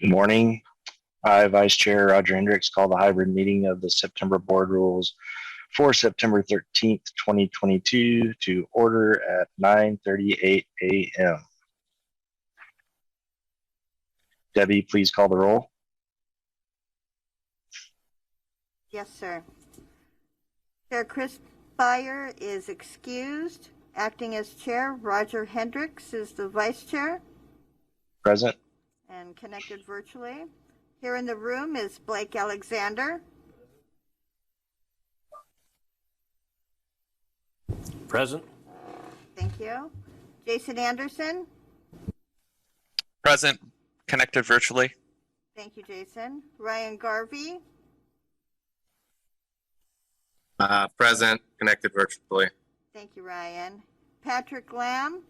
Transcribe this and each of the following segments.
Good morning. I, Vice Chair Roger Hendricks, call the hybrid meeting of the September Board Rules for September 13th, 2022 to order at 9:38 a.m. Debbie, please call the roll. Yes, sir. Chair Chris Beyer is excused. Acting as chair, Roger Hendricks is the vice chair. Present. And connected virtually. Here in the room is Blake Alexander. Present. Thank you. Jason Anderson. Present. Connected virtually. Thank you, Jason. Ryan Garvey. Present. Connected virtually. Thank you, Ryan. Patrick Lamb.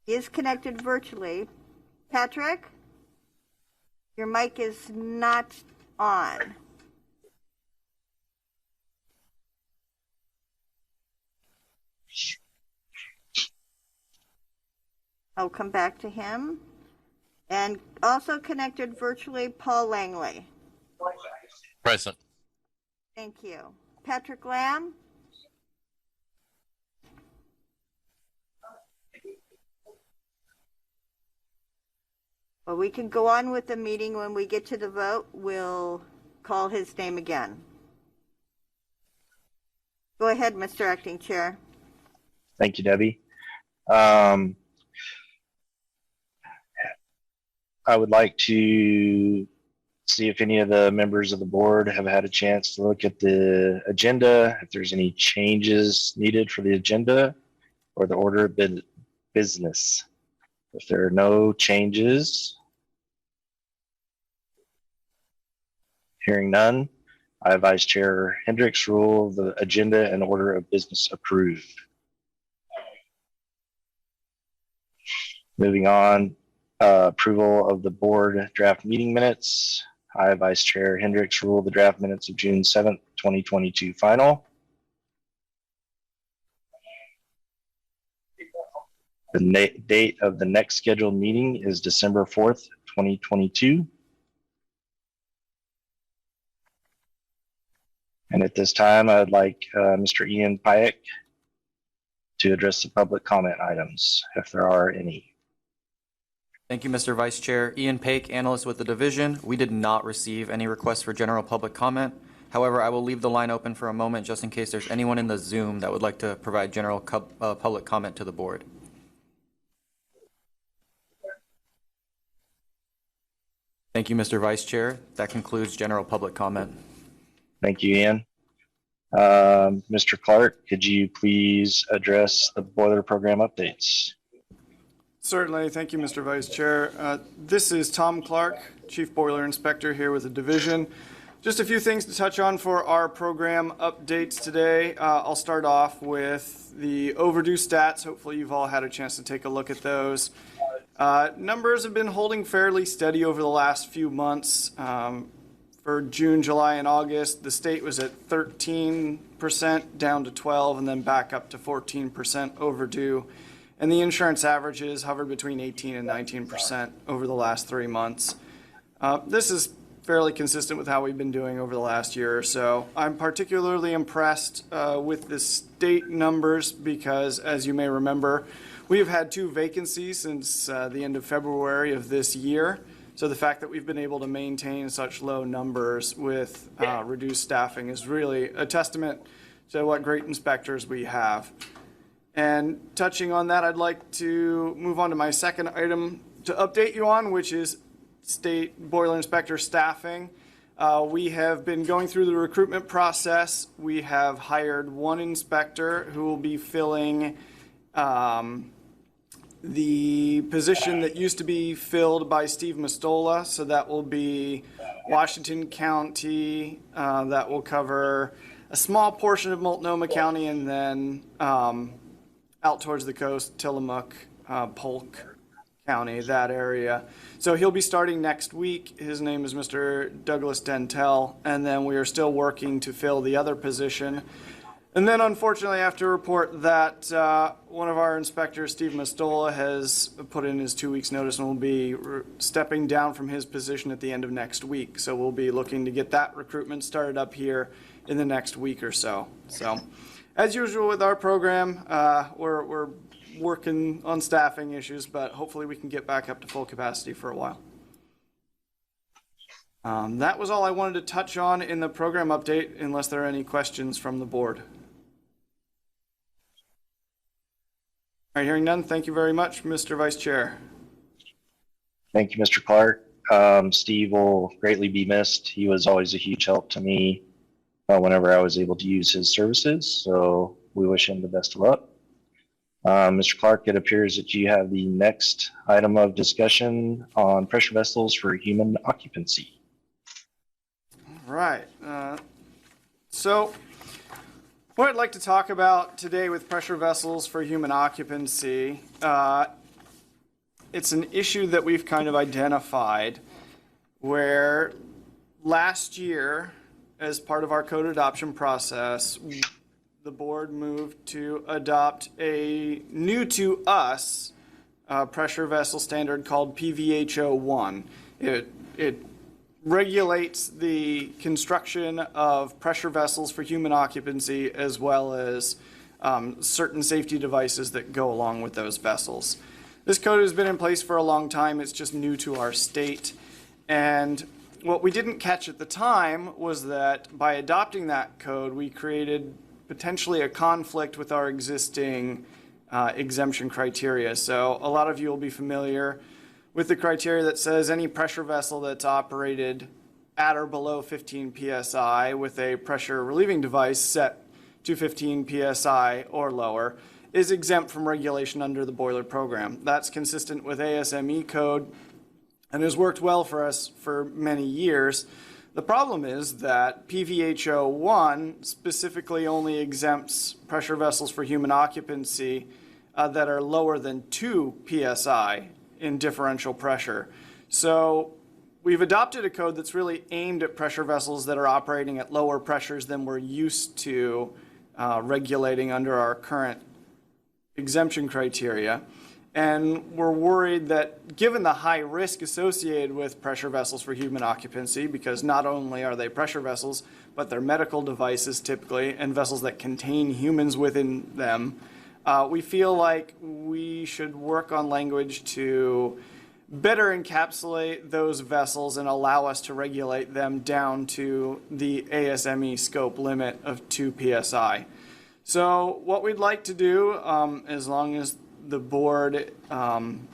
Is connected virtually. Patrick, your mic is not on. I'll come back to him. And also connected virtually, Paul Langley. Present. Thank you. Patrick Lamb. Well, we can go on with the meeting. When we get to the vote, we'll call his name again. Go ahead, Mr. Acting Chair. Thank you, Debbie. I would like to see if any of the members of the board have had a chance to look at the agenda, if there's any changes needed for the agenda or the order of business. If there are no changes, hearing none, I, Vice Chair Hendricks, rule the agenda and order of business approved. Moving on, approval of the board draft meeting minutes. I, Vice Chair Hendricks, rule the draft minutes of June 7th, 2022 final. The date of the next scheduled meeting is December 4th, 2022. And at this time, I'd like Mr. Ian I.A. to address the public comment items, if there are any. Thank you, Mr. Vice Chair. Ian I.A., analyst with the division. We did not receive any requests for general public comment. However, I will leave the line open for a moment just in case there's anyone in the Zoom that would like to provide general public comment to the board. Thank you, Mr. Vice Chair. That concludes general public comment. Thank you, Ian. Mr. Clark, could you please address the boiler program updates? Certainly. Thank you, Mr. Vice Chair. This is Tom Clark, Chief Boiler Inspector here with the division. Just a few things to touch on for our program updates today. I'll start off with the overdue stats. Hopefully you've all had a chance to take a look at those. Numbers have been holding fairly steady over the last few months. For June, July, and August, the state was at 13%, down to 12%, and then back up to 14% overdue. And the insurance averages hovered between 18 and 19% over the last 3 months. This is fairly consistent with how we've been doing over the last year or so. I'm particularly impressed with the state numbers because, as you may remember, we have had 2 vacancies since the end of February of this year. So the fact that we've been able to maintain such low numbers with reduced staffing is really a testament to what great inspectors we have. And touching on that, I'd like to move on to my second item to update you on, which is state boiler inspector staffing. We have been going through the recruitment process. We have hired 1 inspector who will be filling the position that used to be filled by Steve Mastola. So that will be Washington County. That will cover a small portion of Multnomah County, and then out towards the coast, Tillamook, Polk County, that area. So he'll be starting next week. His name is Mr. Douglas Dentel, and then we are still working to fill the other position. And then unfortunately I have to report that one of our inspectors, Steve Mastola, has put in his 2 weeks notice and will be stepping down from his position at the end of next week. So we'll be looking to get that recruitment started up here in the next week or so. So as usual with our program, we're working on staffing issues, but hopefully we can get back up to full capacity for a while. That was all I wanted to touch on in the program update, unless there are any questions from the board. All right, hearing none, thank you very much, Mr. Vice Chair. Thank you, Mr. Clark. Steve will greatly be missed. He was always a huge help to me whenever I was able to use his services, so we wish him the best of luck. Mr. Clark, it appears that you have the next item of discussion on pressure vessels for human occupancy. All right. So what I'd like to talk about today with pressure vessels for human occupancy, it's an issue that we've kind of identified where last year, as part of our code adoption process, the board moved to adopt a new to us pressure vessel standard called PVHO1. It regulates the construction of pressure vessels for human occupancy as well as certain safety devices that go along with those vessels. This code has been in place for a long time. It's just new to our state. And what we didn't catch at the time was that by adopting that code, we created potentially a conflict with our existing exemption criteria. So a lot of you will be familiar with the criteria that says any pressure vessel that's operated at or below 15 psi with a pressure relieving device set to 15 psi or lower is exempt from regulation under the boiler program. That's consistent with ASME code and has worked well for us for many years. The problem is that PVHO1 specifically only exempts pressure vessels for human occupancy that are lower than 2 psi in differential pressure. So we've adopted a code that's really aimed at pressure vessels that are operating at lower pressures than we're used to regulating under our current exemption criteria. And we're worried that given the high risk associated with pressure vessels for human occupancy, because not only are they pressure vessels, but they're medical devices typically, and vessels that contain humans within them, we feel like we should work on language to better encapsulate those vessels and allow us to regulate them down to the ASME scope limit of 2 psi. So what we'd like to do, as long as the board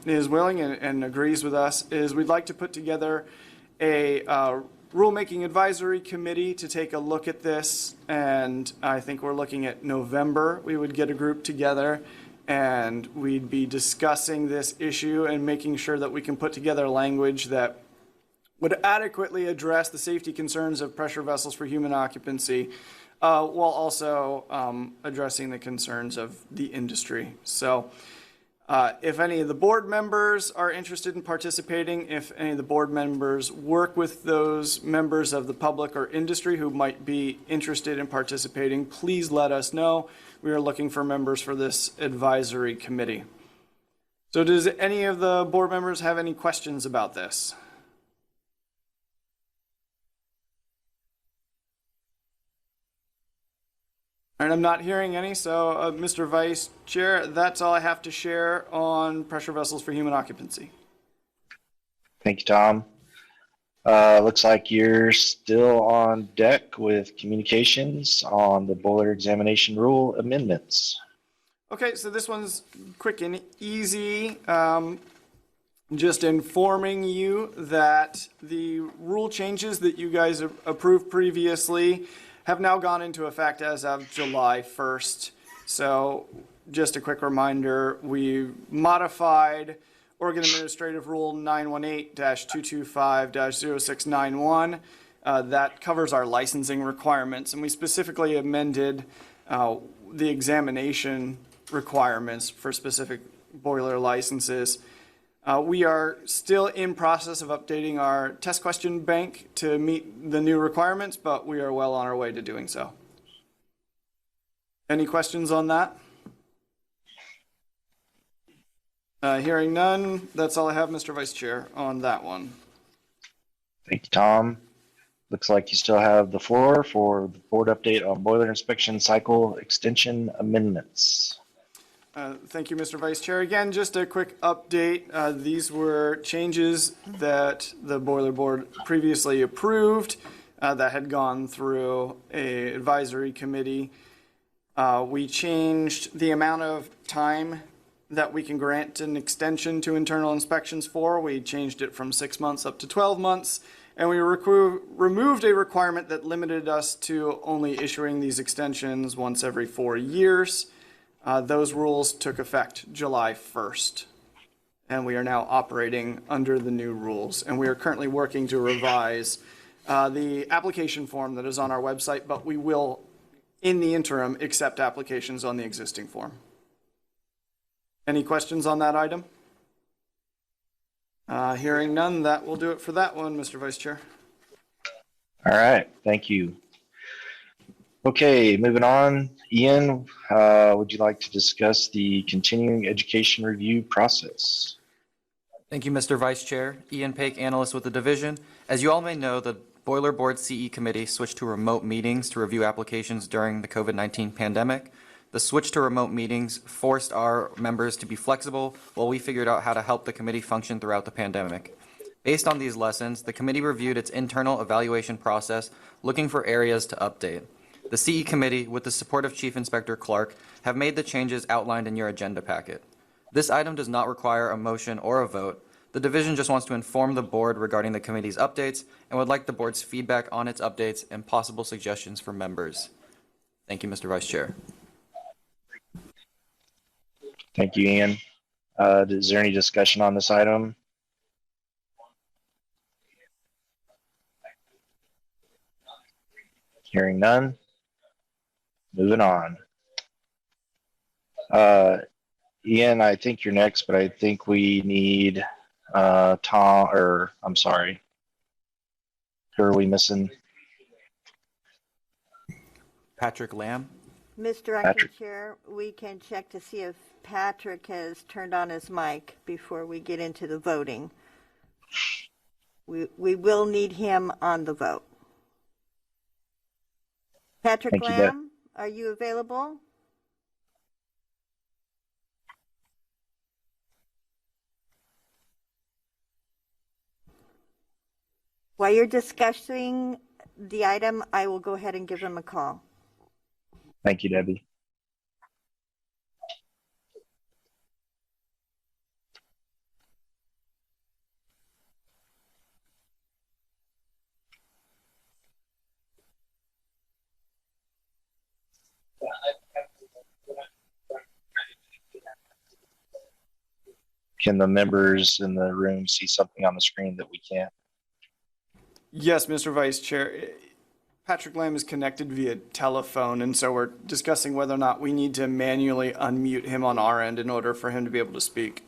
is willing and agrees with us, is we'd like to put together a rulemaking advisory committee to take a look at this, and I think we're looking at November. We would get a group together and we'd be discussing this issue and making sure that we can put together language that would adequately address the safety concerns of pressure vessels for human occupancy while also addressing the concerns of the industry. So if any of the board members are interested in participating, if any of the board members work with those members of the public or industry who might be interested in participating, please let us know. We are looking for members for this advisory committee. So does any of the board members have any questions about this? All right, I'm not hearing any, so Mr. Vice Chair, that's all I have to share on pressure vessels for human occupancy. Thank you, Tom. Looks like you're still on deck with communications on the boiler examination rule amendments. Okay, so this one's quick and easy. Just informing you that the rule changes that you guys approved previously have now gone into effect as of July 1st. So just a quick reminder, we modified Oregon Administrative Rule 918-225-0691. That covers our licensing requirements, and we specifically amended the examination requirements for specific boiler licenses. We are still in process of updating our test question bank to meet the new requirements, but we are well on our way to doing so. Any questions on that? Hearing none, that's all I have, Mr. Vice Chair, on that one. Thank you, Tom. Looks like you still have the floor for the board update on boiler inspection cycle extension amendments. Thank you, Mr. Vice Chair. Again, just a quick update. These were changes that the Boiler Board previously approved that had gone through a advisory committee. We changed the amount of time that we can grant an extension to internal inspections for. We changed it from 6 months up to 12 months. And we removed a requirement that limited us to only issuing these extensions once every 4 years. Those rules took effect July 1st, and we are now operating under the new rules. And we are currently working to revise the application form that is on our website, but we will, in the interim, accept applications on the existing form. Any questions on that item? Hearing none, that will do it for that one, Mr. Vice Chair. All right, thank you. Okay, moving on. Ian, would you like to discuss the continuing education review process? Thank you, Mr. Vice Chair. Ian Paik, analyst with the division. As you all may know, the Boiler Board CE Committee switched to remote meetings to review applications during the COVID-19 pandemic. The switch to remote meetings forced our members to be flexible while we figured out how to help the committee function throughout the pandemic. Based on these lessons, the committee reviewed its internal evaluation process, looking for areas to update. The CE Committee, with the support of Chief Inspector Clark, have made the changes outlined in your agenda packet. This item does not require a motion or a vote. The division just wants to inform the board regarding the committee's updates and would like the board's feedback on its updates and possible suggestions for members. Thank you, Mr. Vice Chair. Thank you, Ian. Is there any discussion on this item? Hearing none. Moving on. Ian, I think you're next, but I think we need Tom, or I'm sorry. Who are we missing? Patrick Lamb. Mr. Acting Chair, we can check to see if Patrick has turned on his mic before we get into the voting. We will need him on the vote. Patrick Lamb, are you available? While you're discussing the item, I will go ahead and give him a call. Thank you, Debbie. Can the members in the room see something on the screen that we can't? Yes, Mr. Vice Chair. Patrick Lamb is connected via telephone, and so we're discussing whether or not we need to manually unmute him on our end in order for him to be able to speak.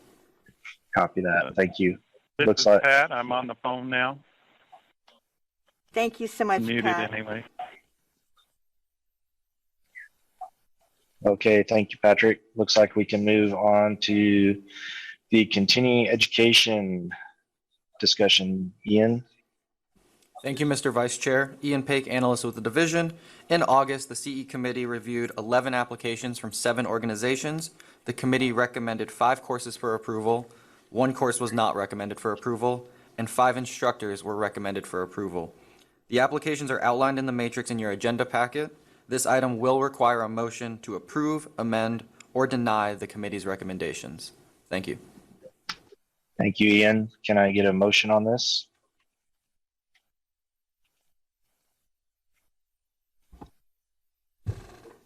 Copy that. Thank you. This Looks is like Pat. I'm on the phone now. Thank you so much, Muted Pat. anyway. okay. Thank you, Patrick. Looks like we can move on to the continuing education discussion. Ian. Thank you, Mr. Vice Chair. Ian Paik, analyst with the division. In August, the CE Committee reviewed 11 applications from 7 organizations. The committee recommended 5 courses for approval, 1 course was not recommended for approval, and 5 instructors were recommended for approval. The applications are outlined in the matrix in your agenda packet. This item will require a motion to approve, amend, or deny the committee's recommendations. Thank you. Thank you, Ian. Can I get a motion on this?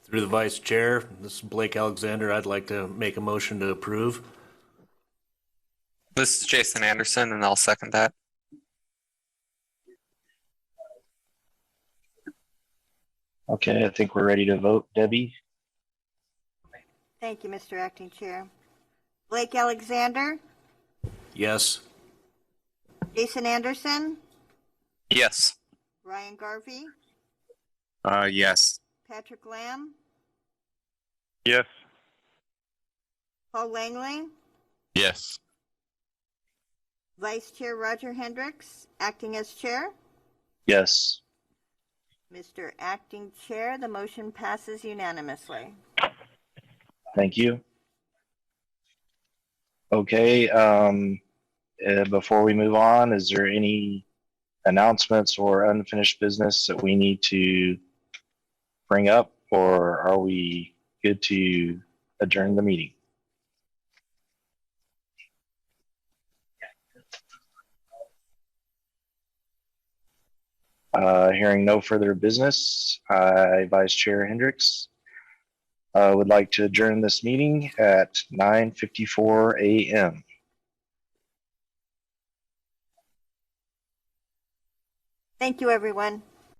Through the Vice Chair, this is Blake Alexander. I'd like to make a motion to approve. This is Jason Anderson, and I'll second that. Okay, I think we're ready to vote. Debbie? Thank you, Mr. Acting Chair. Blake Alexander, Yes. Jason Anderson, Yes. Ryan Garvey, Yes. Patrick Lamb, Yes. Paul Langley, Yes. Vice Chair Roger Hendricks, acting as chair. Yes. Mr. Acting Chair, the motion passes unanimously. Thank you. Okay, before we move on, is there any announcements or unfinished business that we need to bring up, or are we good to adjourn the meeting? Hearing no further business, I, Vice Chair Hendricks, would like to adjourn this meeting at 9:54 a.m. Thank you, everyone.